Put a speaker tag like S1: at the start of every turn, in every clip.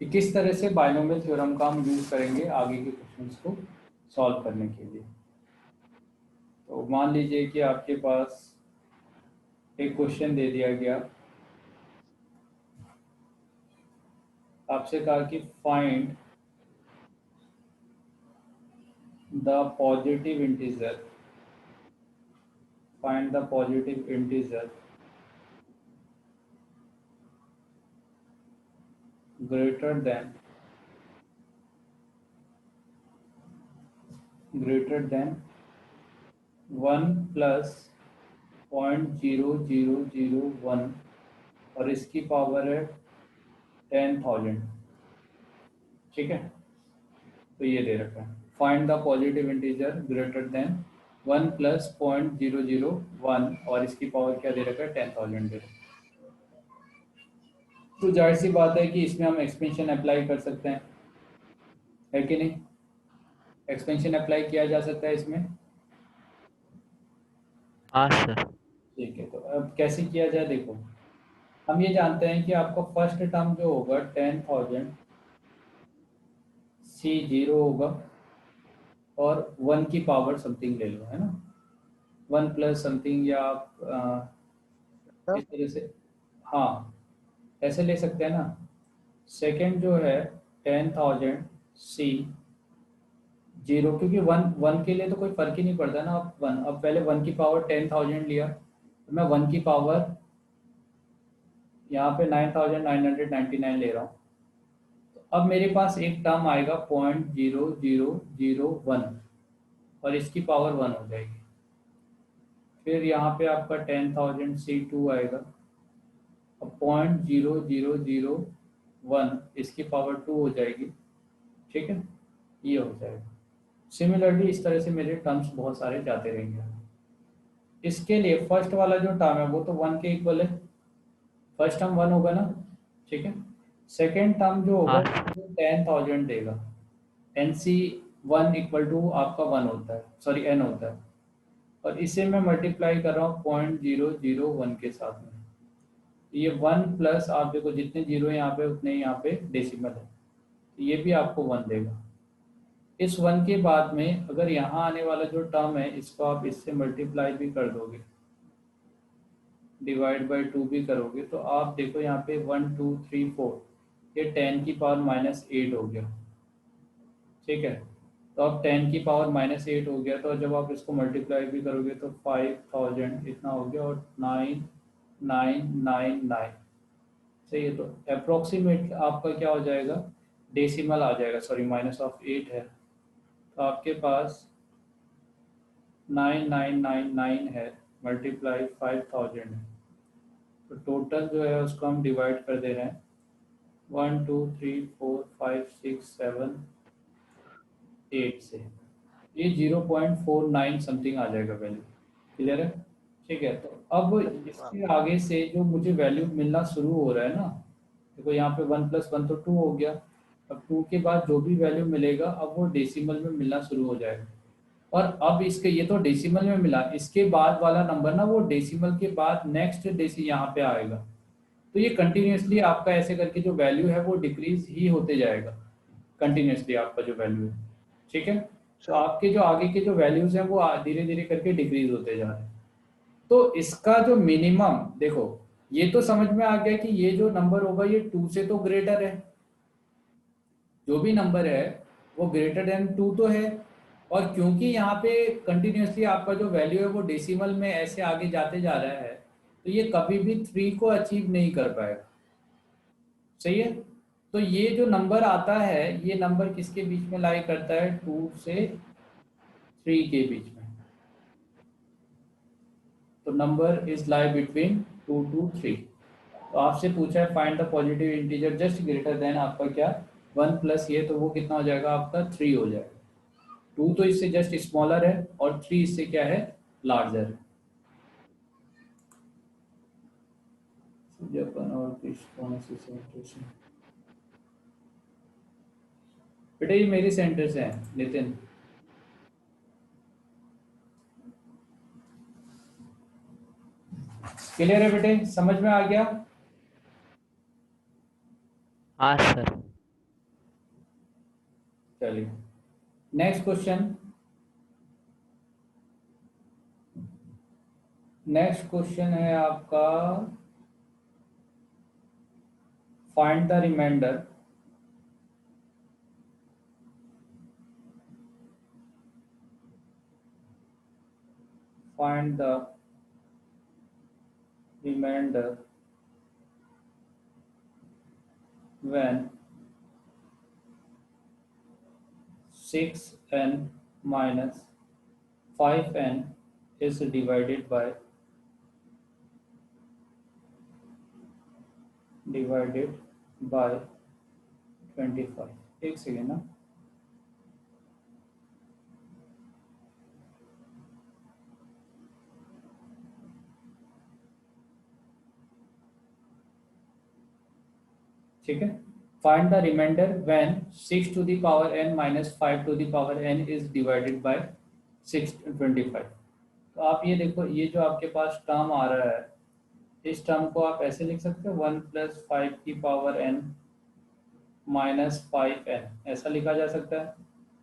S1: कि किस तरह से बायनोमियल थ्योरम का हम यूज करेंगे आगे के क्वेश्चंस को सॉल्व करने के लिए। तो मान लीजिए कि आपके पास एक क्वेश्चन दे दिया गया, आपसे कहा कि find the positive integer, find the positive integer greater than 1 plus 0.0001 और इसकी पावर है 10,000। ठीक है, तो ये दे रखा है find the positive integer greater than 1 plus 0.001 और इसकी पावर क्या दे रखा है 10,000 दे रखा है। तो जाहिर सी बात है कि इसमें हम एक्सपेंशन अप्लाई कर सकते हैं, है कि नहीं? एक्सपेंशन अप्लाई किया जा सकता है इसमें।
S2: हाँ सर।
S1: ठीक है, तो अब कैसे किया जाए, देखो हम ये जानते हैं कि आपका फर्स्ट टर्म जो होगा 10,000 सी जीरो होगा और 1 की पावर समथिंग ले लो, है ना, 1 प्लस समथिंग, या आप इस तरह से, हाँ ऐसे ले सकते हैं ना। सेकंड जो है 10,000 सी जीरो, क्योंकि वन वन के लिए तो कोई फर्क ही नहीं पड़ता ना। अब वन, अब पहले 1 की पावर 10,000 लिया, तो मैं 1 की पावर यहाँ पे 9,999 ले रहा हूँ। तो अब मेरे पास एक टर्म आएगा 0.0001 और इसकी पावर 1 हो जाएगी। फिर यहाँ पे आपका 10,000 सी टू आएगा, अब 0.0001 इसकी पावर 2 हो जाएगी। ठीक है, ये हो जाएगा। सिमिलरली इस तरह से मेरे टर्म्स बहुत सारे जाते रहेंगे। इसके लिए फर्स्ट वाला जो टर्म है वो तो 1 के इक्वल है, फर्स्ट टर्म 1 होगा ना। ठीक है, सेकेंड टर्म जो होगा
S2: हाँ
S1: वो 10,000 देगा। एन सी 1 इक्वल टू आपका 1 होता है, सॉरी एन होता है, और इसे मैं मल्टीप्लाई कर रहा हूँ 0.001 के साथ में। ये 1 प्लस, आप देखो जितने जीरो यहाँ पे उतने यहाँ पे डेसिमल है, तो ये भी आपको 1 देगा। इस 1 के बाद में अगर यहाँ आने वाला जो टर्म है इसको आप इससे मल्टीप्लाई भी कर दोगे, डिवाइड बाई 2 भी करोगे, तो आप देखो यहाँ पे 1 2 3 4, ये 10 की पावर -8 हो गया। ठीक है, तो अब 10 की पावर -8 हो गया, तो जब आप इसको मल्टीप्लाई भी करोगे तो 5,000 इतना हो गया और 9,999। सही है, तो अप्रोक्सीमेट आपका क्या हो जाएगा, डेसिमल आ जाएगा, सॉरी -8 है, तो आपके पास 9,999 है मल्टीप्लाई 5,000 है। तो टोटल जो है उसको हम डिवाइड कर दे रहे हैं 1 2 3 4 5 6 7 8 से, ये 0.49 समथिंग आ जाएगा वैल्यू। क्लियर है? ठीक है, तो अब इसके आगे से जो मुझे वैल्यू मिलना शुरू हो रहा है ना, देखो यहाँ पे 1 प्लस 1 तो 2 हो गया, अब 2 के बाद जो भी वैल्यू मिलेगा अब वो डेसिमल में मिलना शुरू हो जाएगा। और अब इसके, ये तो डेसिमल में मिला, इसके बाद वाला नंबर ना वो डेसिमल के बाद नेक्स्ट डेसी यहाँ पे आएगा। तो ये कंटिन्यूसली आपका ऐसे करके जो वैल्यू है वो डिक्रीज ही होते जाएगा कंटिन्यूसली, आपका जो वैल्यू है। ठीक है, तो आपके जो आगे के जो वैल्यूज हैं वो धीरे धीरे करके डिक्रीज होते जा रहे हैं। तो इसका जो मिनिमम देखो, ये तो समझ में आ गया कि ये जो नंबर होगा ये 2 से तो ग्रेटर है, जो भी नंबर है वो ग्रेटर देन 2 तो है। और क्योंकि यहाँ पे कंटिन्यूसली आपका जो वैल्यू है वो डेसिमल में ऐसे आगे जाते जा रहा है, तो ये कभी भी 3 को अचीव नहीं कर पाएगा। सही है, तो ये जो नंबर आता है ये नंबर किसके बीच में लाई करता है, 2 से 3 के बीच में। तो number is lie between 2 to 3। तो आपसे पूछा है find the positive integer just greater than आपका क्या, 1 प्लस ये, तो वो कितना हो जाएगा आपका 3 हो जाएगा। 2 तो इससे जस्ट स्मॉलर है और 3 इससे क्या है, लार्जर है। जापान और किस कौन सी सेंटर से, बेटा ये मेरी सेंटर से है नितिन। क्लियर है बेटे, समझ में आ गया?
S2: हाँ सर।
S1: चलिए नेक्स्ट क्वेश्चन। नेक्स्ट क्वेश्चन है आपका, find the remainder find the remainder when 6n minus 5n is divided by 25। एक सेकेंड ना, ठीक है। Find the remainder when 6 to the power n minus 5 to the power n is divided by 25। तो आप ये देखो, ये जो आपके पास टर्म आ रहा है, इस टर्म को आप ऐसे लिख सकते हो 1 प्लस 5 की पावर n माइनस 5n, ऐसा लिखा जा सकता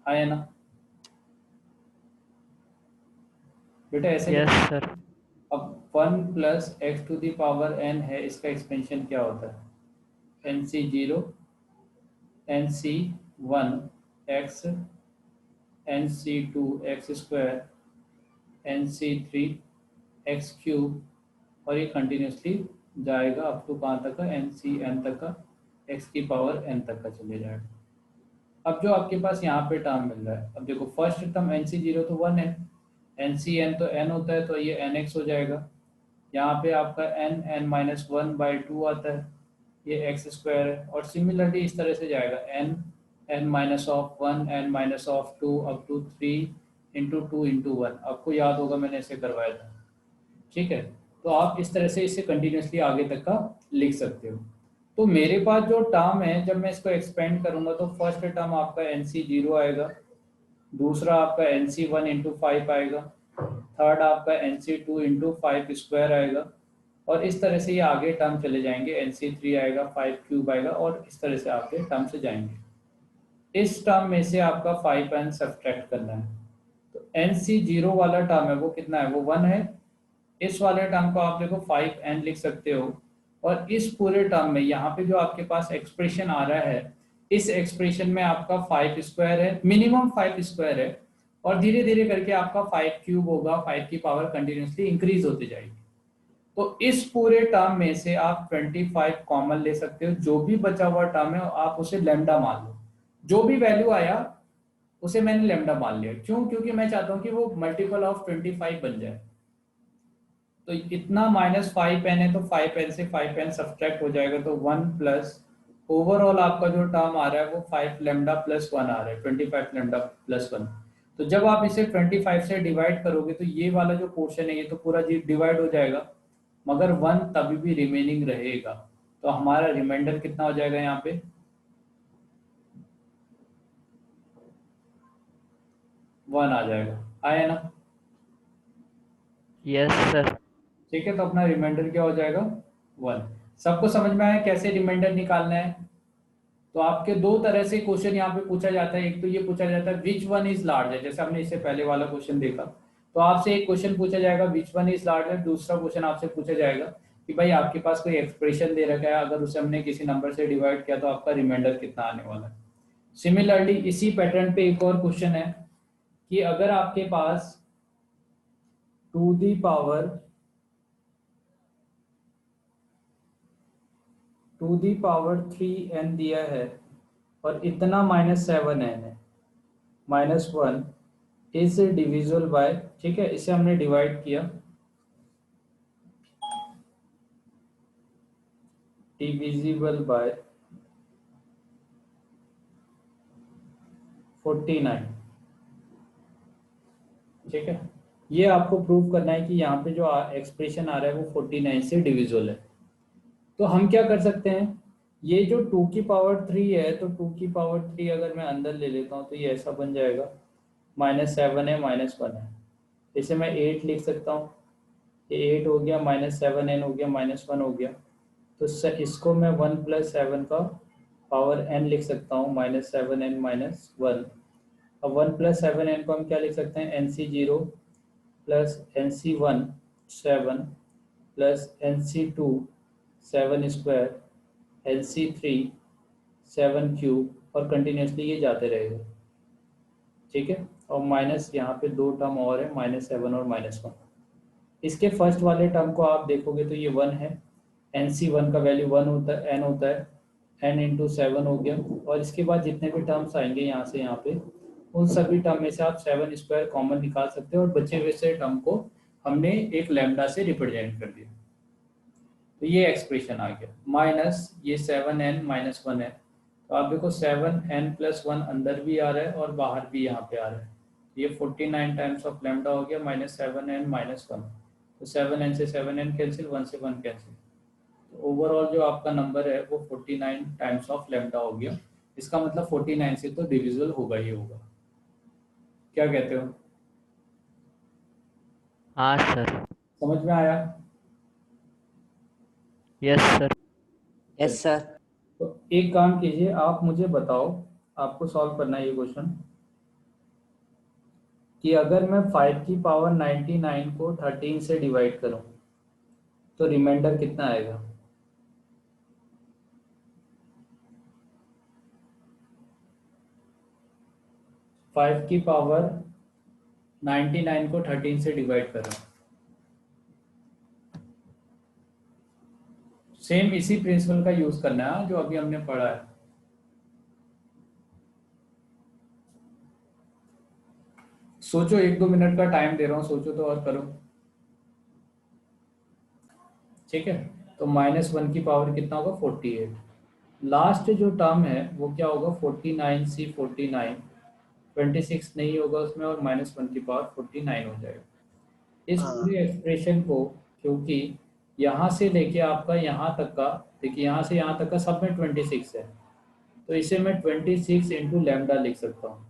S1: है ना बेटा, ऐसे
S2: यस सर।
S1: अब 1 plus X to the power n है, इसका एक्सपेंशन क्या होता है, NC0 NC1 x NC2 x square NC3 x cube, और ये कंटिन्यूसली जाएगा अप टू कहाँ तक का, NCn तक का, x की पावर n तक का चले जाएगा। अब जो आपके पास यहाँ पे टर्म मिल रहा है, अब देखो फर्स्ट टर्म NC0 तो 1 है, NCn तो n होता है, तो ये nx हो जाएगा। यहाँ पे आपका n माइनस 1/2 आता है, ये एक्स स्क्वायर है, और सिमिलरली इस तरह से जाएगा n minus of 1 n minus of 2 up to 3 into 2 into 1। आपको याद होगा मैंने ऐसे करवाया था, ठीक है। तो आप इस तरह से इसे कंटिन्यूसली आगे तक का लिख सकते हो। तो मेरे पास जो टर्म है, जब मैं इसको एक्सपेंड करूंगा तो फर्स्ट टर्म आपका NC0 आएगा, दूसरा आपका NC1 इंटू 5 आएगा, थर्ड आपका NC2 इंटू 5 स्क्वायर आएगा, और इस तरह से ये आगे टर्म चले जाएंगे, NC3 आएगा, 5 क्यूब आएगा, और इस तरह से आपके टर्म से जाएंगे। इस टर्म में से आपका 5n सब्ट्रैक्ट करना है। तो NC0 वाला टर्म है वो कितना है, वो 1 है। इस वाले टर्म को आप देखो 5n लिख सकते हो, और इस पूरे टर्म में यहाँ पे जो आपके पास एक्सप्रेशन आ रहा है, इस एक्सप्रेशन में आपका 5 स्क्वायर है, मिनिमम 5 स्क्वायर है, और धीरे धीरे करके आपका 5 क्यूब होगा, 5 की पावर कंटिन्यूसली इंक्रीज होती जाएगी। तो इस पूरे टर्म में से आप 25 कॉमन ले सकते हो, जो भी बचा हुआ टर्म है आप उसे लेमडा मान लो, जो भी वैल्यू आया उसे मैंने लेमडा मान लिया। क्यों? क्योंकि मैं चाहता हूं कि वो मल्टीपल ऑफ 25 बन जाए। तो इतना माइनस 5n है, तो 5n से 5n सब्ट्रैक्ट हो जाएगा, तो 1 प्लस ओवरऑल आपका जो टर्म आ रहा है वो 5 लेमडा प्लस 1 आ रहा है, 25 लेमडा प्लस 1। तो जब आप इसे 25 से डिवाइड करोगे तो ये वाला जो पोर्शन है ये तो पूरा डिवाइड हो जाएगा, मगर 1 तभी भी रिमेनिंग रहेगा। तो हमारा रिमाइंडर कितना हो जाएगा यहाँ पे, 1 आ जाएगा। आया ना?
S2: Yes sir.
S1: ठीक है, तो अपना रिमाइंडर क्या हो जाएगा, 1। सबको समझ में आया कैसे रिमाइंडर निकालना है? तो आपके दो तरह से क्वेश्चन यहाँ पे पूछा जाता है। एक तो ये पूछा जाता है विच वन इज लार्ज, जैसे हमने इससे पहले वाला क्वेश्चन देखा, तो आपसे एक क्वेश्चन पूछा जाएगा विच वन इज लार्ज है, दूसरा क्वेश्चन आपसे पूछा जाएगा कि भाई आपके पास कोई एक्सप्रेशन दे रखा है, अगर उसे हमने किसी नंबर से डिवाइड किया तो आपका रिमाइंडर कितना आने वाला है। सिमिलरली इसी पैटर्न पे एक और क्वेश्चन है कि अगर आपके पास टू दी पावर 3n दिया है और इतना -7n है, -1 इज डिविजिबल बाय, ठीक है, इसे हमने डिवाइड किया, डिविजिबल बाय 49, ठीक है। ये आपको प्रूव करना है कि यहाँ पे जो एक्सप्रेशन आ रहा है वो 49 से डिविजिबल है। तो हम क्या कर सकते हैं, ये जो 2 की पावर 3 है, तो 2 की पावर 3 अगर मैं अंदर ले लेता हूँ तो ये ऐसा बन जाएगा, -7 है, -1 है, इसे मैं 8 लिख सकता हूँ, ये 8 हो गया, -7n हो गया, -1 हो गया। तो इसको मैं 1 + 7 का पावर n लिख सकता हूँ -7n-1। अब 1 + 7n को हम क्या लिख सकते हैं, NC0 plus NC1 7 plus NC2 7 square NC3 7 cube और कंटिन्यूसली ये जाते रहेगा। ठीक है, और माइनस यहाँ पे दो टर्म और है, -7 और -1। इसके फर्स्ट वाले टर्म को आप देखोगे तो ये 1 है, NC1 का वैल्यू 1 होता है, n होता है, n×7 हो गया। और इसके बाद जितने भी टर्म्स आएंगे यहाँ से यहाँ पे, उन सभी टर्म में से आप 7 स्क्वायर कॉमन निकाल सकते हो और बचे हुए से टर्म को हमने एक लैम्डा से रिप्रेजेंट कर दिया। तो ये एक्सप्रेशन आ गया, माइनस ये 7n-1 है। तो आप देखो 7n+1 अंदर भी आ रहा है और बाहर भी यहाँ पे आ रहा है। ये 49 टाइम्स ऑफ लैम्डा हो गया -7n-1। तो 7n से 7n कैंसिल, 1 से 1 कैंसिल। तो ओवरऑल जो आपका नंबर है वो 49 टाइम्स ऑफ लैम्डा हो गया। इसका मतलब 49 से तो डिविजिबल होगा ही होगा। क्या कहते हो?
S2: हाँ सर।
S1: समझ में आया?
S2: Yes sir.
S3: Yes sir.
S1: तो एक काम कीजिए, आप मुझे बताओ, आपको सॉल्व करना है ये क्वेश्चन कि अगर मैं 5 की पावर 99 को 13 से डिवाइड करूं तो रिमाइंडर कितना आएगा? फाइव की पावर 99 को 13 से डिवाइड करो। सेम इसी प्रिंसिपल का यूज करना है जो अभी हमने पढ़ा है। सोचो, 1-2 मिनट का टाइम दे रहा हूं, सोचो तो और करो। ठीक है, तो -1 की पावर कितना होगा, 48। लास्ट जो टर्म है वो क्या होगा, 49C49, 26 नहीं होगा उसमें और -1 की पावर 49 हो जाएगा। इस
S3: हाँ।
S1: पूरे एक्सप्रेशन को, क्योंकि यहाँ से लेके आपका यहाँ तक का, देखिए यहाँ से यहाँ तक का सब में 26 है, तो इसे मैं 26 इंटू लैम्डा लिख सकता हूँ।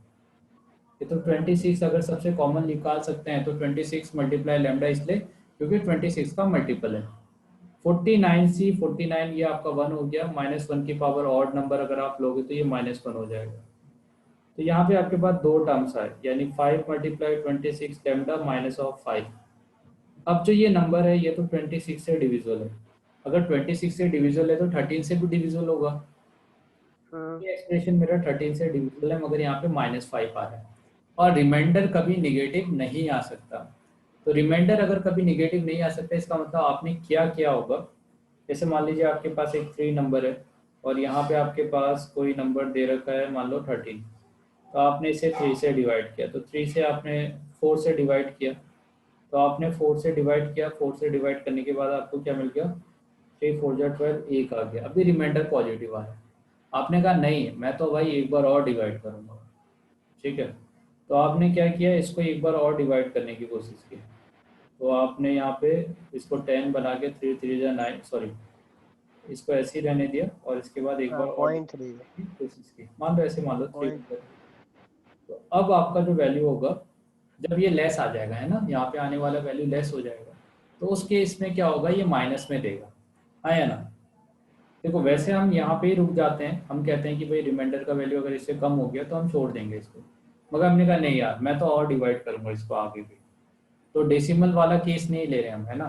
S1: ये तो 26 अगर सबसे कॉमन निकाल सकते हैं तो 26 मल्टीप्लाई लैम्डा, इसलिए क्योंकि 26 का मल्टीपल है। 49C49 ये आपका 1 हो गया, -1 की पावर ऑड नंबर अगर आप लोगे तो ये -1 हो जाएगा। तो यहाँ पे आपके पास दो टर्म्स आए, यानी 5 × 26 लैम्डा -5। अब जो ये नंबर है ये तो 26 से डिविजिबल है। अगर 26 से डिविजिबल है तो 13 से भी डिविजिबल होगा। ये एक्सप्रेशन मेरा 13 से डिविजिबल है, मगर यहाँ पे -5 आ रहा है और रिमाइंडर कभी निगेटिव नहीं आ सकता। तो रिमाइंडर अगर कभी निगेटिव नहीं आ सकता, इसका मतलब आपने क्या किया होगा, जैसे मान लीजिए आपके पास एक 3 नंबर है और यहाँ पे आपके पास कोई नंबर दे रखा है, मान लो 13। तो आपने इसे 3 से डिवाइड किया, तो 3 से आपने 4 से डिवाइड किया, तो आपने 4 से डिवाइड किया, 4 से डिवाइड करने के बाद आपको क्या मिल गया, 3×4 = 12, 1 आ गया। अभी रिमाइंडर पॉजिटिव आ रहा है। आपने कहा नहीं, मैं तो भाई एक बार और डिवाइड करूंगा। ठीक है, तो आपने क्या किया, इसको एक बार और डिवाइड करने की कोशिश की। तो आपने यहाँ पे इसको 10 बना के 3×3 = 9, सॉरी, इसको ऐसे ही रहने दिया और इसके बाद एक बार और
S3: पॉइंट
S1: divide
S3: 3।
S1: करने की कोशिश की, मान लो ऐसे, मान लो 3।
S3: पॉइंट।
S1: तो अब आपका जो वैल्यू होगा, जब ये लेस आ जाएगा, है ना, यहाँ पे आने वाला वैल्यू लेस हो जाएगा, तो उस केस में क्या होगा, ये माइनस में देगा, हाँ या ना? देखो वैसे हम यहाँ पे ही रुक जाते हैं, हम कहते हैं कि भाई रिमाइंडर का वैल्यू अगर इससे कम हो गया तो हम छोड़ देंगे इसको, मगर हमने कहा नहीं यार, मैं तो और डिवाइड करूंगा इसको आगे भी। तो डेसिमल वाला केस नहीं ले रहे हम, है ना,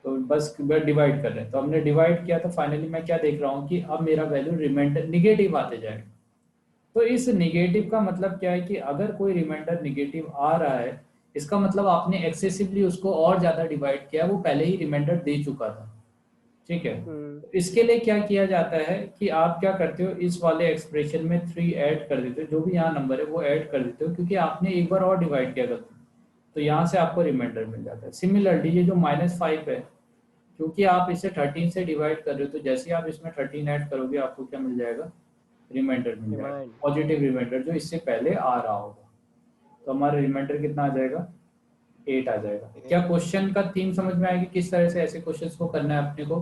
S1: तो बस डिवाइड कर रहे हैं। तो हमने डिवाइड किया तो फाइनली मैं क्या देख रहा हूँ कि अब मेरा वैल्यू रिमाइंडर निगेटिव आते जाएगा। तो इस निगेटिव का मतलब क्या है कि अगर कोई रिमाइंडर निगेटिव आ रहा है, इसका मतलब आपने एक्सेसिवली उसको और ज़्यादा डिवाइड किया, वो पहले ही रिमाइंडर दे चुका था। ठीक है, तो इसके लिए क्या किया जाता है कि आप क्या करते हो, इस वाले एक्सप्रेशन में 3 ऐड कर देते हो, जो भी यहाँ नंबर है वो ऐड कर देते हो, क्योंकि आपने एक बार और डिवाइड किया गलती, तो यहाँ से आपको रिमाइंडर मिल जाता है। सिमिलरली ये जो -5 है, क्योंकि आप इसे 13 से डिवाइड कर रहे हो, तो जैसे ही आप इसमें 13 ऐड करोगे आपको क्या मिल जाएगा, रिमाइंडर मिल जाएगा,
S3: रिमाइंड।
S1: पॉजिटिव रिमाइंडर जो इससे पहले आ रहा होगा। तो हमारा रिमाइंडर कितना आ जाएगा, 8 आ जाएगा। क्या क्वेश्चन का थीम समझ में आएगी, किस तरह से ऐसे क्वेश्चंस को करना है अपने को?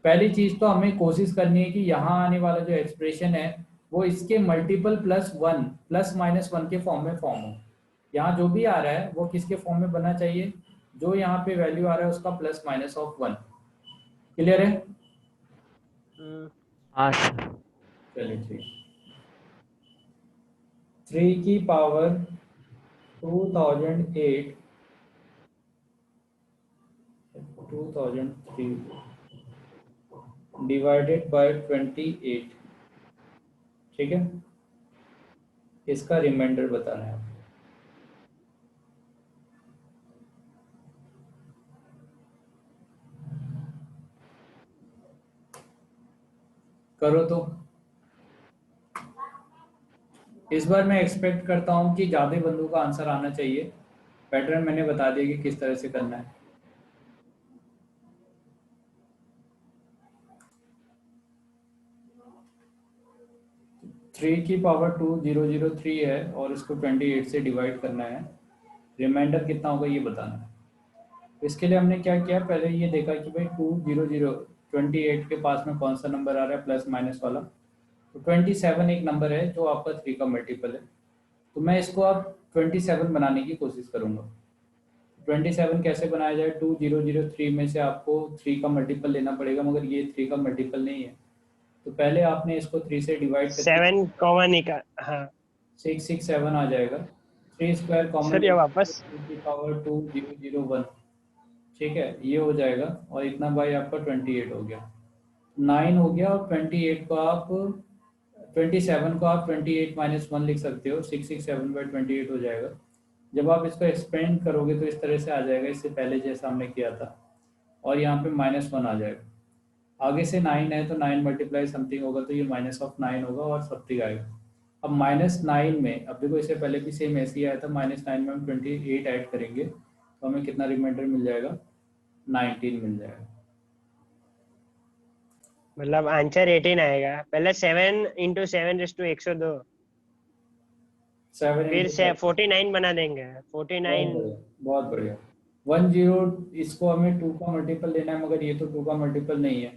S1: पहली चीज तो हमें कोशिश करनी है कि यहाँ आने वाला जो एक्सप्रेशन है वो इसके मल्टीपल +1 ±1 के फॉर्म में फॉर्म हो। यहाँ जो भी आ रहा है वो किसके फॉर्म में बनना चाहिए, जो यहाँ पे वैल्यू आ रहा है उसका ±1। क्लियर है?
S2: हाँ सर।
S1: चलिए ठीक। 3 की पावर 2008 2003 डिवाइडेड बाय 28, ठीक है। इसका रिमाइंडर बताना है आपको। करो तो। इस बार मैं एक्सपेक्ट करता हूँ कि ज़्यादा बंदों का आंसर आना चाहिए। पैटर्न मैंने बता दिया कि किस तरह से करना है। थ्री की पावर 2003 है और इसको 28 से डिवाइड करना है। रिमाइंडर कितना होगा ये बताना है। इसके लिए हमने क्या किया, पहले ये देखा कि भाई 28 के पास में कौन सा नंबर आ रहा है प्लस माइनस वाला। तो 27 एक नंबर है जो आपका 3 का मल्टीपल है। तो मैं इसको अब 27 बनाने की कोशिश करूंगा। 27 कैसे बनाया जाए, 2003 में से आपको 3 का मल्टीपल लेना पड़ेगा, मगर ये 3 का मल्टीपल नहीं है। तो पहले आपने इसको 3 से डिवाइड करके
S2: 7 कॉमन निकाल, हाँ
S1: 667 आ जाएगा। 3 स्क्वायर कॉमन
S2: सर ये
S1: लेंगे
S2: वापस।
S1: तो 2 की पावर 2001, ठीक है, ये हो जाएगा। और इतना बाई आपका 28 हो गया, 9 हो गया। और 28 को आप 27 को आप 28 माइनस 1 लिख सकते हो, 667/28 हो जाएगा। जब आप इसको एक्सपेंड करोगे तो इस तरह से आ जाएगा, इससे पहले जैसा हमने किया था। और यहाँ पे -1 आ जाएगा। आगे से 9 है तो 9 मल्टीप्लाई समथिंग होगा तो ये -9 होगा और समथिंग आएगा। अब -9 में, अब देखो इससे पहले भी सेम ऐसे ही आया था, -9 में हम 28 ऐड करेंगे तो हमें कितना रिमाइंडर मिल जाएगा, 19 मिल जाएगा।
S2: मतलब आंसर 18 आएगा। पहले 7 × 7 = 102,
S1: 7
S2: फिर
S1: इंटू
S2: से 49 बना देंगे,
S1: बहुत
S2: 49।
S1: बढ़िया, बहुत बढ़िया। 10, इसको हमें 2 का मल्टीपल लेना है, मगर ये तो 2 का मल्टीपल नहीं है।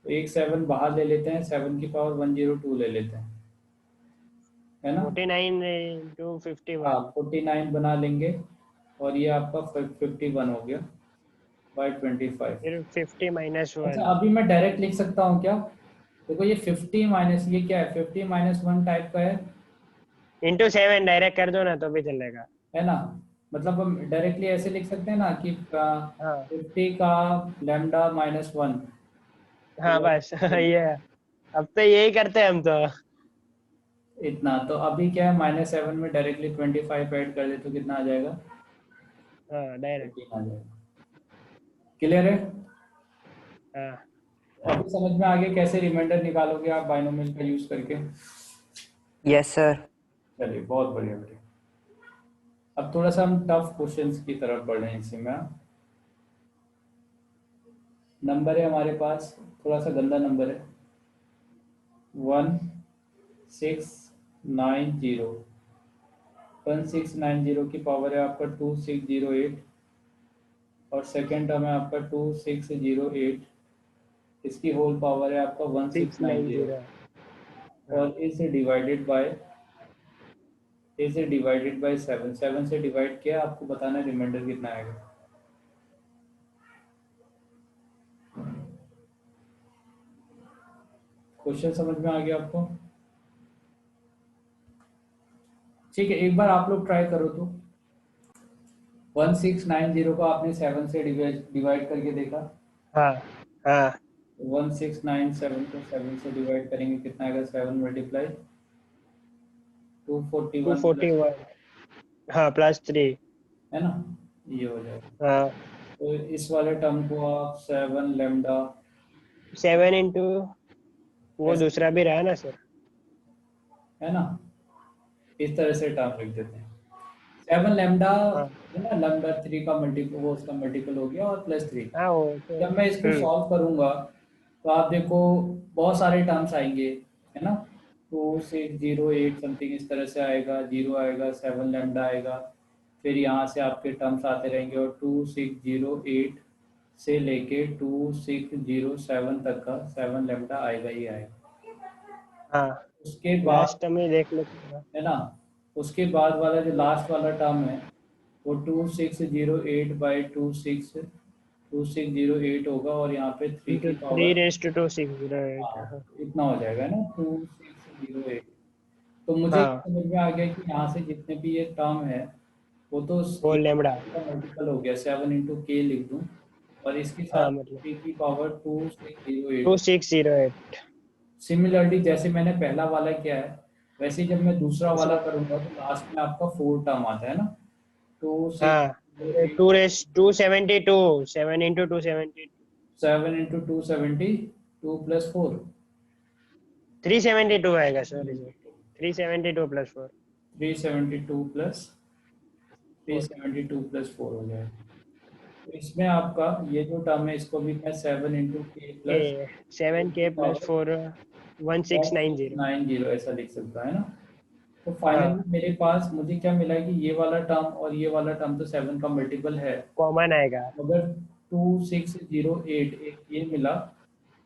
S1: तो एक 7 बाहर ले लेते हैं, 7 की पावर 102 ले लेते हैं, है ना।
S2: 49 ×
S1: हाँ
S2: 51।
S1: 49 बना लेंगे। और ये आपका 51 हो गया बाई 25।
S2: फिर 50 -
S1: अच्छा
S2: 1
S1: अभी मैं डायरेक्ट लिख सकता हूँ क्या? देखो ये 50 माइनस, ये क्या है, 50 - 1 टाइप का
S2: × 7 डायरेक्ट कर दो ना तो भी चलेगा।
S1: है ना। मतलब हम डायरेक्टली ऐसे लिख सकते हैं ना कि
S2: हाँ
S1: 50 का लैम्डा -1।
S2: हाँ बस ये अब तो यही करते हैं हम तो।
S1: इतना तो अभी क्या है, -7 में डायरेक्टली 25 ऐड कर दे तो कितना आ जाएगा,
S2: हाँ डायरेक्ट।
S1: 18 आ जाएगा। क्लियर है?
S2: हाँ
S1: अभी समझ में आ गया कैसे रिमाइंडर निकालोगे आप बाइनोमियल का यूज करके।
S3: Yes sir.
S1: चलिए बहुत बढ़िया बढ़िया। अब थोड़ा सा हम टफ क्वेश्चंस की तरफ बढ़ रहे हैं इसी में। नंबर है हमारे पास, थोड़ा सा गंदा नंबर है, 1690। 1690 की पावर है आपका 2608। और सेकेंड टर्म है आपका 2608, इसकी होल पावर है आपका 1690।
S2: 690। हाँ
S1: और इसे डिवाइडेड बाय 7, 7 से डिवाइड किया, आपको बताना है रिमाइंडर कितना आएगा। क्वेश्चन समझ में आ गया आपको? ठीक है, एक बार आप लोग ट्राई करो तो। 1690 को आपने 7 से डिवाइड करके देखा।
S2: हाँ हाँ
S1: 1697 को 7 से डिवाइड करेंगे कितना आएगा, 7 मल्टीप्लाई 241 प्लस,
S2: 241। हाँ +3।
S1: है ना, ये हो जाएगा।
S2: हाँ
S1: तो इस वाले टर्म को आप 7 लेमडा
S2: 7 वो
S1: ऐसे,
S2: दूसरा भी रहा ना सर।
S1: है ना, इस तरह से टर्म लिख देते हैं। 7 लेमडा,
S2: हाँ
S1: है ना, लेमडा 3 का मल्टीपल, वो उसका मल्टीपल हो गया, और +3।
S2: हाँ वो तो।
S1: जब मैं इसको सॉल्व करूंगा तो आप देखो बहुत सारे टर्म्स आएंगे, है ना। 2608 समथिंग इस तरह से आएगा, 0 आएगा, 7 लेमडा आएगा। फिर यहाँ से आपके टर्म्स आते रहेंगे और 2608 से लेके 2607 तक का 7 लेमडा आएगा ही आएगा।
S2: हाँ
S1: उसके बाद,
S2: लास्ट में देख लेते हैं।
S1: है ना, उसके बाद वाला जो लास्ट वाला टर्म है वो 2608/26 2608 होगा और यहाँ पे 3 की
S2: into 3
S1: पावर,
S2: raised to 2608.
S1: हाँ इतना हो जाएगा ना 2608। तो मुझे ये
S2: हाँ
S1: समझ में आ गया कि यहाँ से जितने भी ये टर्म है वो तो
S2: वो
S1: ये
S2: लेमड़ा.
S1: का मल्टीपल हो गया, 7 × k लिख दूँ और इसके साथ
S2: हाँ मतलब
S1: 3 की पावर 2608।
S2: 2608.
S1: सिमिलरली जैसे मैंने पहला वाला किया है वैसे ही जब मैं दूसरा वाला
S2: इसमें
S1: करूंगा तो लास्ट में आपका 4 टर्म आता है ना, टू
S2: हाँ
S1: सिक्स
S2: 2 raised 272 7 into 272
S1: 7 × 272 प्लस 4,
S2: 372 आएगा सर इसमें. 372 plus 4.
S1: 372 प्लस
S2: 4
S1: 4 हो जाएगा। तो इसमें आपका ये जो टर्म है इसको भी मैं 7 × k plus
S2: k 7k plus 4 1690.
S1: 1690 ऐसा लिख सकता है ना। तो
S2: हाँ
S1: फाइनली मेरे पास मुझे क्या मिला कि ये वाला टर्म और ये वाला टर्म तो 7 का मल्टीपल है,
S2: कॉमन आएगा.
S1: मगर 2608 एक ये मिला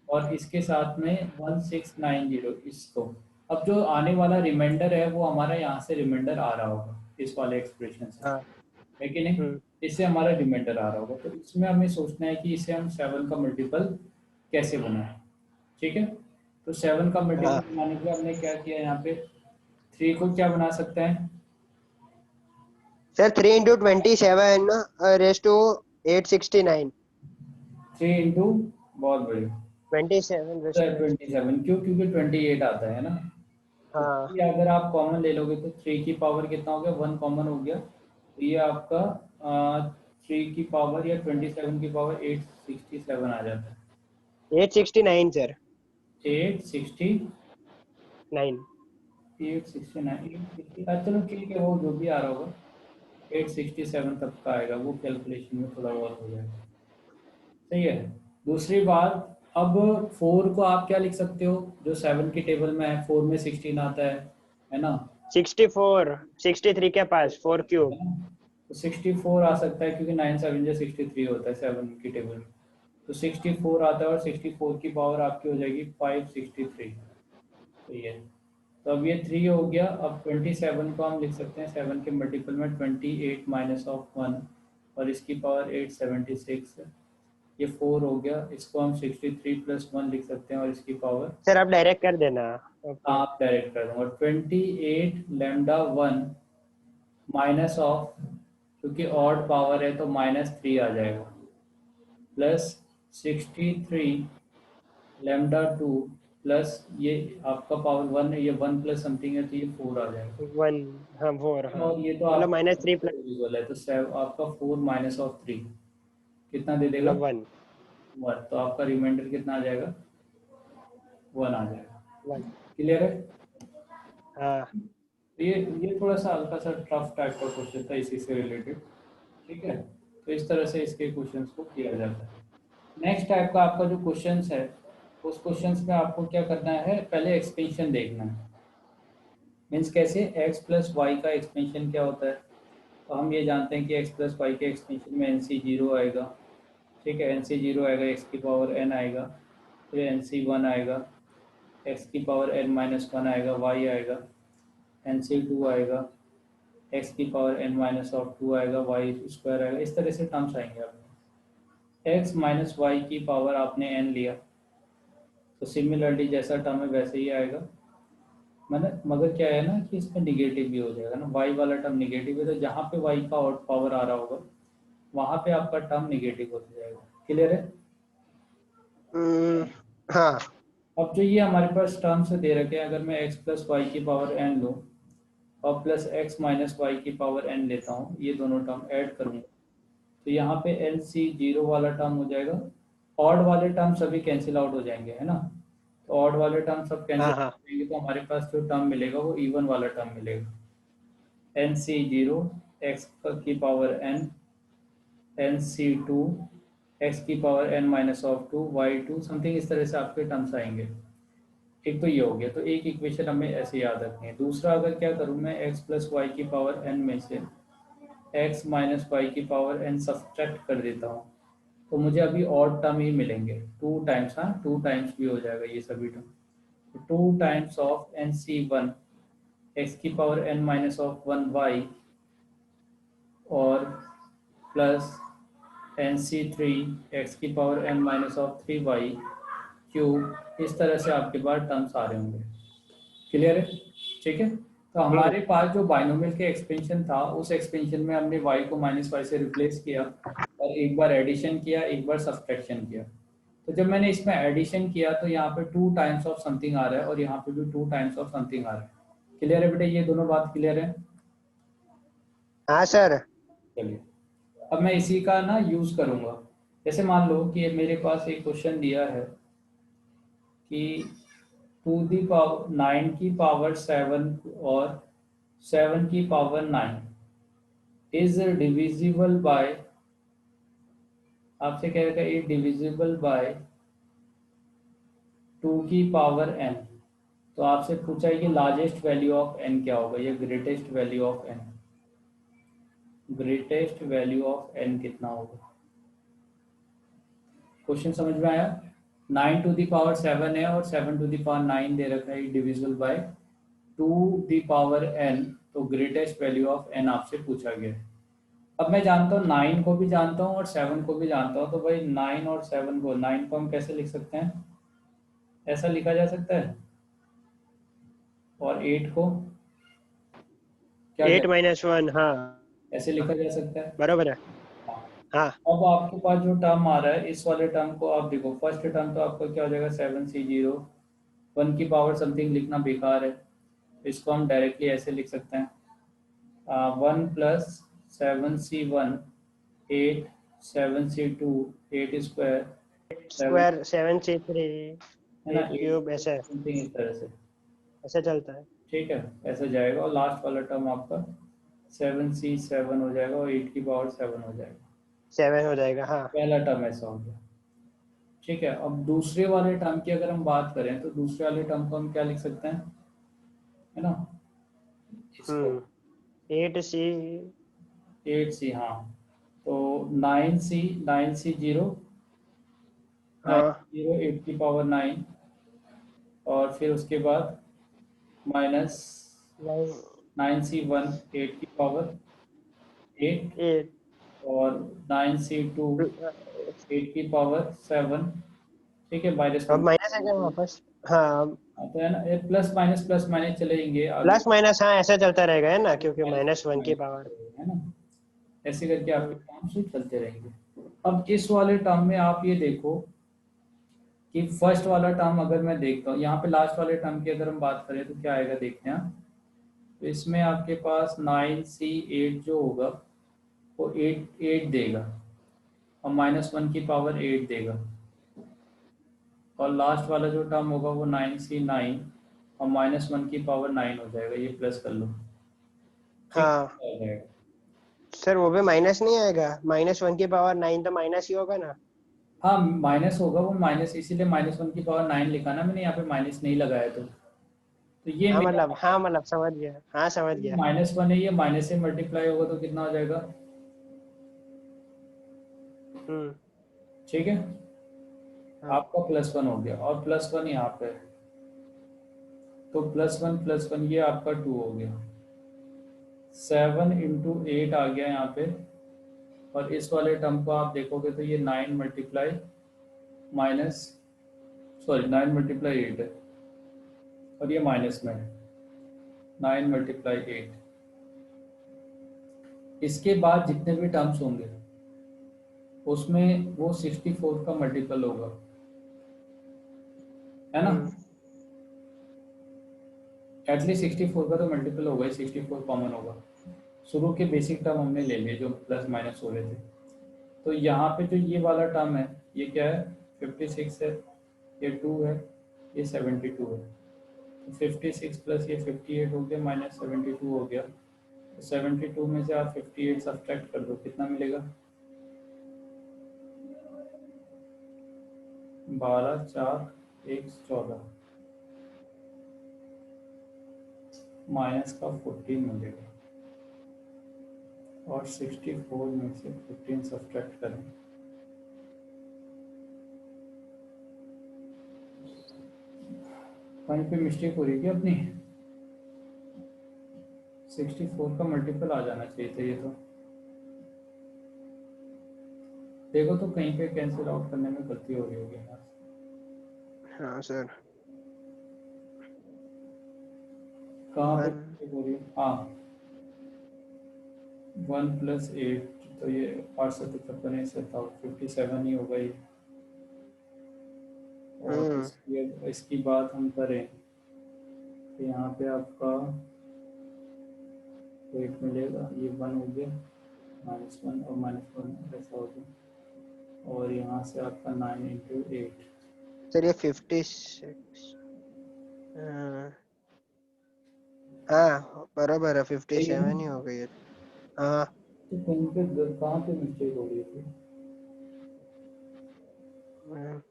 S1: और इसके साथ में 1690 इसको। अब जो आने वाला रिमाइंडर है वो हमारा यहाँ से रिमाइंडर आ रहा होगा इस वाले एक्सप्रेशन से,
S2: हाँ.
S1: है कि नहीं? इससे हमारा रिमाइंडर आ रहा होगा, तो इसमें हमें सोचना है कि इसे हम 7 का मल्टीपल कैसे बनाएं। ठीक है, तो 7 का मल्टीपल
S2: हाँ
S1: बनाने के लिए हमने क्या किया, यहाँ पे 3 को क्या बना सकते हैं,
S2: sir 3 into 27 raised to 869.
S1: 3 into, बहुत बढ़िया,
S2: 27 raised to
S1: 27, क्यों? क्योंकि 28 आता है ना। तो
S2: हाँ
S1: 3 अगर आप कॉमन ले लोगे तो 3 की पावर कितना हो गया, 1 कॉमन हो गया, तो ये आपका 3 की पावर या 27 की पावर 867 आ जाता है।
S2: 869 सर.
S1: 860
S2: 9.
S1: 869 चलो ठीक है, वो जो भी आ रहा होगा 867 तक का आएगा, वो कैलकुलेशन में थोड़ा बहुत हो जाएगा। सही है। दूसरी बात, अब 4 को आप क्या लिख सकते हो, जो 7 की टेबल में है 4 में 16 आता है ना,
S2: 64 63 के पास 4 क्यूब.
S1: है ना? तो 64 आ सकता है क्योंकि 9 7 जो 63 होता है 7 की टेबल में, तो 64 आता है और 64 की पावर आपकी हो जाएगी 563। तो ये, तो अब ये 3 हो गया। अब 27 को हम लिख सकते हैं 7 के मल्टीपल में 28 माइनस ऑफ 1 और इसकी पावर 876, ये 4 हो गया। इसको हम 63 प्लस 1 लिख सकते हैं और इसकी पावर,
S2: सर आप डायरेक्ट कर देना. ओके.
S1: आप डायरेक्ट कर दूंगा 28 लैम्डा 1 माइनस ऑफ, क्योंकि ऑड पावर है तो -3 आ जाएगा, प्लस 63 लैम्डा 2 प्लस ये आपका पावर 1 है, ये 1 प्लस समथिंग है तो ये 4 आ जाएगा।
S2: 1 हाँ 4 हाँ
S1: और ये तो
S2: मतलब
S1: आपका
S2: -3 प्लस
S1: इक्वल है, तो आपका 4 माइनस ऑफ 3 कितना दे देगा,
S2: मतलब 1
S1: 1, तो आपका रिमाइंडर कितना आ जाएगा, 1 आ जाएगा।
S2: 1.
S1: क्लियर है?
S2: हाँ
S1: तो ये थोड़ा सा हल्का सा टफ टाइप का क्वेश्चन था इसी से रिलेटेड। ठीक है, तो इस तरह से इसके क्वेश्चंस को किया जाता है। नेक्स्ट टाइप का आपका जो क्वेश्चंस है, उस क्वेश्चंस में आपको क्या करना है, पहले एक्सपेंशन देखना है। मीन्स कैसे, x प्लस वाई का एक्सपेंशन क्या होता है, तो हम ये जानते हैं कि x प्लस वाई के एक्सपेंशन में NC 0 आएगा। ठीक है, NC 0 आएगा, x की पावर n आएगा, फिर NC 1 आएगा, x की पावर n माइनस 1 आएगा, y आएगा, NC 2 आएगा, x की पावर n माइनस ऑफ 2 आएगा, y स्क्वायर आएगा। इस तरह से टर्म्स आएंगे आपके। x माइनस वाई की पावर आपने n लिया, तो सिमिलरली जैसा टर्म है वैसे ही आएगा। मैंने, मगर क्या है ना कि इसमें निगेटिव भी हो जाएगा ना, y वाला टर्म निगेटिव है, तो जहाँ पे y का आउट पावर आ रहा होगा वहाँ पे आपका टर्म निगेटिव हो जाएगा। क्लियर है?
S2: हाँ
S1: अब जो ये हमारे पास टर्म्स दे रखे हैं, अगर मैं x प्लस वाई की पावर n लूँ और प्लस x माइनस वाई की पावर n लेता हूँ, ये दोनों टर्म ऐड करूँगा, तो यहाँ पे NC 0 वाला टर्म हो जाएगा। ऑड वाले टर्म सभी कैंसिल आउट हो जाएंगे, है ना, तो ऑड वाले टर्म सब कैंसिल
S2: हाँ
S1: आउट
S2: हाँ
S1: हो जाएंगे, तो हमारे पास जो टर्म मिलेगा वो इवन वाला टर्म मिलेगा। NC 0 x की पावर n, NC 2 x की power n minus of 2, y2 something, इस तरह से आपके टर्म्स आएंगे। एक तो ये हो गया, तो एक इक्वेशन हमें ऐसे याद रखनी है। दूसरा, अगर क्या करूँ मैं x प्लस वाई की पावर n में से x माइनस वाई की पावर n सब्ट्रैक्ट कर देता हूँ, तो मुझे अभी ऑड टर्म ही मिलेंगे 2 टाइम्स, हाँ 2 टाइम्स भी हो जाएगा ये सभी term, 2 times of NC1 x की power n minus of 1 y और प्लस NC3 x की power n minus of 3y cube, इस तरह से आपके पास टर्म्स आ रहे होंगे। क्लियर है? ठीक है। तो हमारे पास जो बाइनोमियल के एक्सपेंशन था, उस एक्सपेंशन में हमने y को माइनस वाई से रिप्लेस किया और एक बार एडिशन किया, एक बार सब्सट्रैक्शन किया। तो जब मैंने इसमें एडिशन किया तो यहाँ पे 2 टाइम्स ऑफ समथिंग आ रहा है और यहाँ पे भी 2 टाइम्स ऑफ समथिंग आ रहा है। क्लियर है बेटा? ये दोनों बात क्लियर है?
S2: हाँ सर।
S1: चलिए, अब मैं इसी का ना यूज करूंगा। जैसे मान लो कि मेरे पास एक क्वेश्चन दिया है कि 9 की पावर 7 और 7 की पावर 9 इज डिविजिबल बाय, आपसे कहेगा ये डिविजिबल बाय 2 की पावर n। तो आपसे पूछा है कि लार्जेस्ट वैल्यू ऑफ n क्या होगा, या greatest value of n, greatest value of n कितना होगा। क्वेश्चन समझ में आया? 9 टू दी पावर 7 है और 7 टू दी पावर 9 दे रखा है, divisible by 2 the power n। तो ग्रेटेस्ट वैल्यू ऑफ n आपसे पूछा गया है। अब मैं जानता हूँ 9 को भी जानता हूँ और 7 को भी जानता हूँ, तो भाई 9 और 7 को, 9 को हम कैसे लिख सकते हैं? ऐसा लिखा जा सकता है। और 8 को क्या
S2: 8 माइनस 1, हाँ
S1: ऐसे लिखा जा सकता है।
S2: बरोबर है।
S1: हाँ।
S2: हाँ
S1: अब आपके पास जो टर्म आ रहा है, इस वाले टर्म को आप देखो, फर्स्ट टर्म तो आपका क्या हो जाएगा, 7C0, 1 की पावर समथिंग लिखना बेकार है, इसको हम डायरेक्टली ऐसे लिख सकते हैं, 1 plus 7C1 8, 7C2 8 square, 7
S2: square 7C3
S1: है ना,
S2: 8
S1: 8
S2: क्यूब, ऐसे
S1: समथिंग इस तरह से।
S2: ऐसे चलता है।
S1: ठीक है, ऐसा जाएगा। और लास्ट वाला टर्म आपका 7C7 हो जाएगा और 8 की पावर 7 हो जाएगा।
S2: 7 हो जाएगा, हाँ।
S1: पहला टर्म ऐसा हो गया। ठीक है, अब दूसरे वाले टर्म की अगर हम बात करें तो दूसरे वाले टर्म को हम क्या लिख सकते हैं, है ना, इसको
S2: 8C,
S1: 8C, हाँ। तो 9C 0,
S2: हाँ
S1: 8 की पावर 9, और फिर उसके बाद माइनस 9C1 8 की पावर 8,
S2: 8।
S1: और 9C2 8 की पावर 7। ठीक है, माइनस
S2: अब
S1: में।
S2: माइनस है क्या वापस? हाँ,
S1: तो है ना, ये प्लस माइनस चलेंगे आगे।
S2: प्लस माइनस, हाँ ऐसा चलता रहेगा, है ना, क्योंकि
S1: माइनस
S2: -1 की
S1: माइनस
S2: पावर।
S1: है ना, ऐसे करके आपके काम से चलते रहेंगे। अब इस वाले टर्म में आप ये देखो कि फर्स्ट वाला टर्म अगर मैं देखता हूँ, यहाँ पे लास्ट वाले टर्म की अगर हम बात करें तो क्या आएगा देखते हैं। तो इसमें आपके पास 9C8 जो होगा वो 8 देगा और -1 की पावर 8 देगा, और लास्ट वाला जो टर्म होगा वो 9C9 और -1 की पावर 9 हो जाएगा। ये प्लस कर लो। ठीक
S2: हाँ
S1: हो जाएगा।
S2: सर, वो भी माइनस नहीं आएगा? -1 की पावर 9 तो माइनस ही होगा ना।
S1: हाँ, माइनस होगा, वो माइनस इसीलिए -1 की पावर 9 लिखा ना मैंने, यहाँ पे माइनस नहीं लगाया। तो ये मेरा
S2: हाँ मतलब समझ गया, हाँ समझ गया।
S1: -1 है, ये माइनस से मल्टीप्लाई होगा तो कितना हो जाएगा।
S2: हम्म।
S1: ठीक है,
S2: हाँ
S1: आपका +1 हो गया और +1 यहाँ पे है। तो +1 ये आपका 2 हो गया। 7 × 8 आ गया यहाँ पे। और इस वाले टर्म को आप देखोगे तो ये 9 मल्टीप्लाई माइनस, सॉरी 9 मल्टीप्लाई 8 है और ये माइनस में है, 9 मल्टीप्लाई 8। इसके बाद जितने भी टर्म्स होंगे उसमें वो 64 का मल्टीपल होगा, है ना।
S2: हम्म
S1: एटलीस्ट 64 का तो मल्टीपल होगा ही, 64 कॉमन होगा। शुरू के बेसिक टर्म हमने ले लिए जो प्लस माइनस हो रहे थे। तो यहाँ पे जो ये वाला टर्म है ये क्या है, 56 है, ये 2 है, ये 72 है। तो 56 प्लस ये 58 हो गया, -72 हो गया। तो 72 में से आप 58 सब्ट्रैक्ट कर दो, कितना मिलेगा, 12 4 1 14, माइनस का 14 मिलेगा। और 64 में से 15 सब्ट्रैक्ट करें, कहीं पे मिस्टेक हो रही है क्या अपनी। 64 का मल्टीपल आ जाना चाहिए था ये तो। देखो तो कहीं पे कैंसिल आउट करने में गलती हो रही होगी यार।
S2: हाँ सर।
S1: कहाँ पे
S2: 1
S1: mistake हो रही है? हाँ, 1 + 8, तो ये 8 से 57 ही होगा ये। और इसकी बात हम करें तो यहाँ पे आपका 8 मिलेगा, ये 1 हो गया, -1 और -1 ऐसा हो गया, और यहाँ से आपका 9 × 8।
S2: सर ये 56 हाँ बराबर है,
S1: सही है
S2: 57 ही
S1: ना?
S2: हो गई है। हाँ।
S1: तो कहीं पे कहाँ पे मिस्टेक हो रही थी?
S2: हम्म,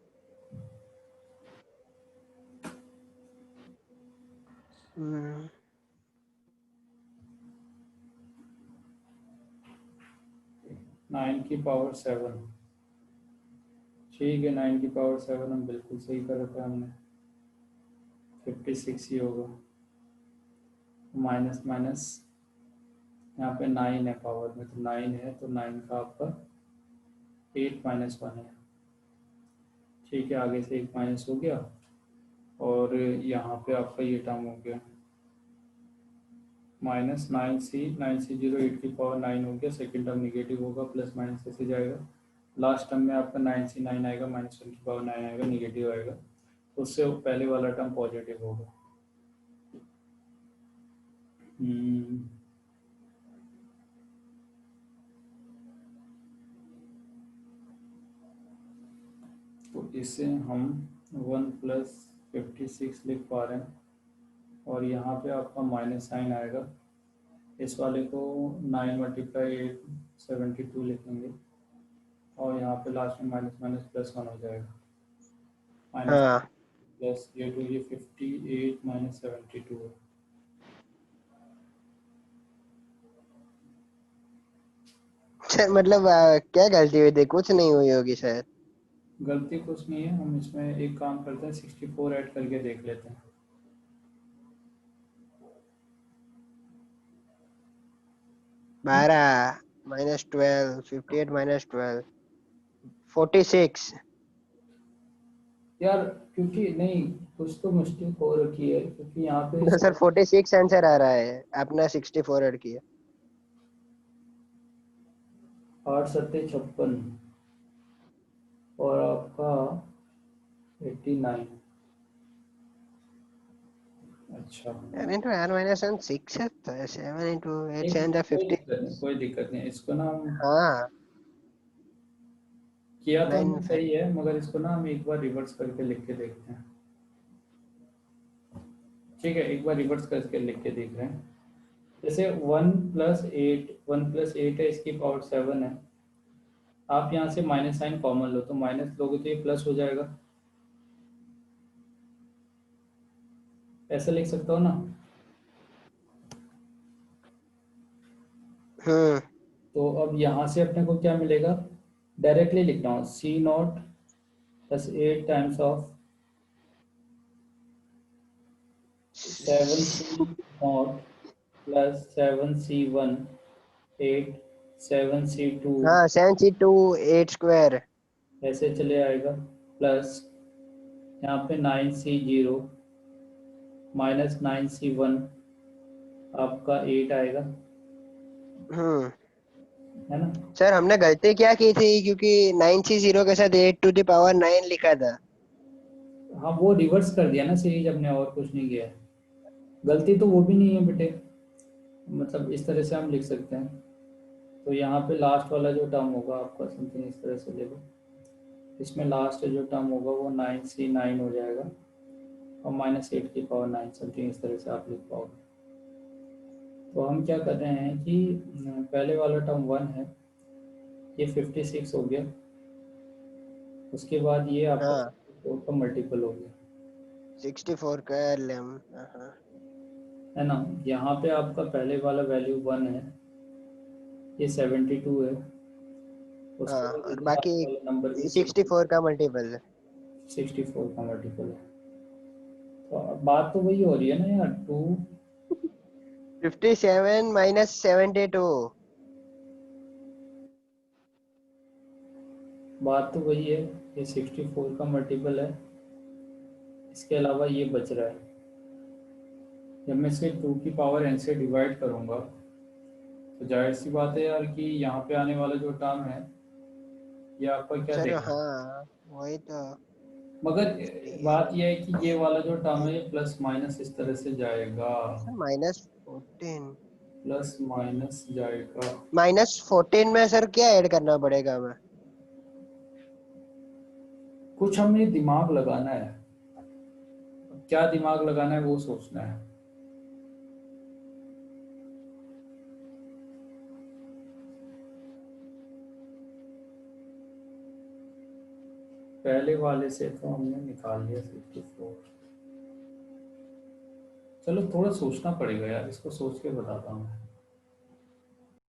S2: हम्म,
S1: 9 की पावर 7। ठीक है, 9 की पावर 7 हम बिल्कुल सही कर रखे हमने, 56 ही होगा। माइनस माइनस, यहाँ पे 9 है पावर में, तो 9 है, तो 9 का आपका 8 - 1 है। ठीक है, आगे से 1 माइनस हो गया, और यहाँ पे आपका ये टर्म हो गया -9c 8 की पावर 9 हो गया। सेकेंड टर्म निगेटिव होगा, प्लस माइनस ऐसे जाएगा। लास्ट टर्म में आपका 9c 9 आएगा, -1 की पावर 9 आएगा, निगेटिव आएगा, तो उससे पहले वाला टर्म पॉजिटिव होगा। हम्म, तो इसे हम 1 + 56 लिख पा रहे हैं, और यहाँ पे आपका माइनस साइन आएगा। इस वाले को 9 × 8 = 72 लिखेंगे, और यहाँ पे लास्ट में माइनस माइनस +1 हो जाएगा। माइनस
S2: हाँ
S1: प्लस ये 2, ये 58 - 72 है।
S2: सर मतलब क्या गलती हुई थी, कुछ नहीं हुई होगी शायद।
S1: गलती कुछ नहीं है, हम इसमें एक काम करते हैं, 64 ऐड करके देख लेते हैं।
S2: 12 -12 58 -12 46।
S1: यार, क्योंकि नहीं, कुछ तो मिस्टेक हो रखी है, क्योंकि यहाँ पे
S2: तो सर 46 आंसर आ रहा है, आपने 64 ऐड किया।
S1: 8 × 7 = 56, और आपका 89। अच्छा,
S2: n into r minus 1 6 है, तो 7 into 8
S1: एक
S2: 7
S1: कोई
S2: 50।
S1: दिक्कत नहीं, कोई दिक्कत नहीं, इसको ना हम
S2: हाँ
S1: किया तो
S2: 9
S1: हमने सही है, मगर इसको ना हम एक बार रिवर्स करके लिख के देखते हैं। ठीक है, एक बार रिवर्स करके लिख के देख रहे हैं। जैसे 1 + 8 है, इसकी पावर 7 है। आप यहाँ से माइनस साइन कॉमन लो, तो माइनस लोगे तो ये प्लस हो जाएगा, ऐसा लिख सकता हो ना?
S2: हम्म
S1: तो अब यहाँ से अपने को क्या मिलेगा, डायरेक्टली लिखना हो, C0 + 8 times of 7c0 + 7c1 8 7c2,
S2: हाँ 7c2 8 स्क्वायर।
S1: ऐसे चले आएगा, प्लस यहाँ पे 9c0 -9c1 आपका 8 आएगा,
S2: हम्म
S1: है ना?
S2: सर हमने गलती क्या की थी, क्योंकि 9c0 के साथ 8 to the power 9 लिखा था।
S1: हाँ, वो रिवर्स कर दिया ना सीरीज अपने, और कुछ नहीं किया है। गलती तो वो भी नहीं है बेटे, मतलब इस तरह से हम लिख सकते हैं। तो यहाँ पे लास्ट वाला जो टर्म होगा आपका समथिंग इस तरह से देखो, इसमें लास्ट जो टर्म होगा वो 9c9 हो जाएगा, और -8 की पावर 9 समथिंग इस तरह से आप लिख पाओगे। तो हम क्या कर रहे हैं कि पहले वाला टर्म 1 है, ये 56 हो गया, उसके बाद ये आपका
S2: हाँ
S1: 64 का मल्टीपल हो गया,
S2: 64 कर ले हम। हाँ
S1: है ना? यहाँ पे आपका पहले वाला वैल्यू 1 है, ये 72 है, उसके
S2: हाँ
S1: बाद
S2: और
S1: इधर आने
S2: बाकी
S1: वाला नंबर भी
S2: 64 का मल्टीपल है।
S1: 64 का मल्टीपल है। तो अब बात तो वही हो रही है ना यार, 2
S2: 57 - 72।
S1: बात तो वही है, ये 64 का मल्टीपल है, इसके अलावा ये बच रहा है। जब मैं इसे 2 की पावर n से डिवाइड करूँगा तो जाहिर सी बात है यार कि यहाँ पे आने वाला जो टर्म है ये आपका क्या
S4: सर
S1: देगा।
S4: हाँ वही तो।
S1: मगर
S4: ये
S1: बात यह है कि ये वाला जो टर्म है ये प्लस माइनस इस तरह से जाएगा,
S4: -14।
S1: प्लस माइनस जाएगा।
S4: -14 में सर क्या ऐड करना पड़ेगा हमें?
S1: कुछ हमें दिमाग लगाना है, क्या दिमाग लगाना है वो सोचना है। पहले वाले से तो हमने निकाल लिया 64। चलो थोड़ा सोचना पड़ेगा यार, इसको सोच के बताता हूँ।